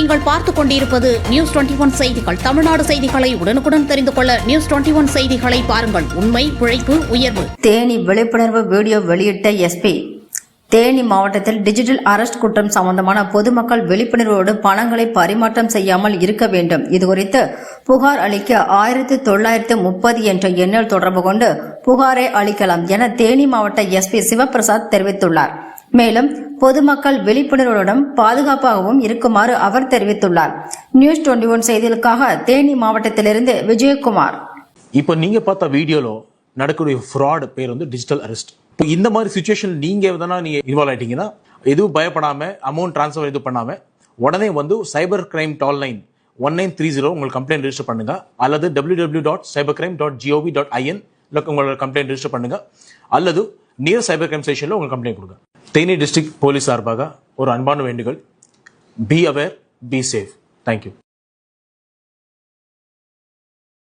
நீங்கள் பார்த்துக் கொண்டிருப்பது நியூஸ் 21 செய்திகள். தமிழ்நாடு செய்திகளை உடனுக்குடன் தெரிந்து கொள்ள நியூஸ் 21 செய்திகளை பாருங்கள். உண்மை, உழைப்பு, உயர்வு. தேனி விழிப்புணர்வு வீடியோ வெளியிட்ட எஸ்பி. தேனி மாவட்டத்தில் டிஜிட்டல் அரெஸ்ட் குற்றம் சம்பந்தமான பொதுமக்கள் விழிப்புணர்வோடு பணங்களை பரிமாற்றம் செய்யாமல் இருக்க வேண்டும். இதுகுறித்து புகார் அளிக்க 1930 என்ற எண்ணில் தொடர்பு கொண்டு புகாரை அளிக்கலாம் என தேனி மாவட்ட எஸ்பி சிவபிரசாத் தெரிவித்துள்ளார். மேலும் பொதுமக்கள் விழிப்புணர்வுடன் பாதுகாப்பாகவும் இருக்குமாறு அவர் தெரிவித்துள்ளார். நியூஸ் 21 செய்திகளுக்காக தேனி மாவட்டத்திலிருந்து விஜயகுமார். இப்போ நீங்க பார்த்த வீடியோல நடக்கக்கூடிய ஃப்ராட் பேர் வந்து டிஜிட்டல் அரெஸ்ட். இந்த மாதிரி சிச்சுவேஷன் நீங்க இன்வால்வ் ஆயிட்டீங்கன்னா எதுவும் பயப்படாம அமௌண்ட் டிரான்ஸ்ஃபர் எதுவும் பண்ணாம உடனே வந்து சைபர் கிரைம் டால் லைன் 1930 உங்களுக்கு கம்ப்ளைண்ட் ரெஜிஸ்டர் பண்ணுங்க, அல்லது www.cybercrime.gov.in உங்களோட கம்ப்ளைண்ட் ரெஜிஸ்டர் பண்ணுங்க, அல்லது நியர் சைபர் கிரைம் ஸ்டேஷன்ல உங்களுக்கு கம்ப்ளைண்ட் கொடுங்க. தேனி டிஸ்ட்ரிக்ட் போலீஸ் சார்பாக ஒரு அன்பான வேண்டுகோள், be aware, be safe. Thank you.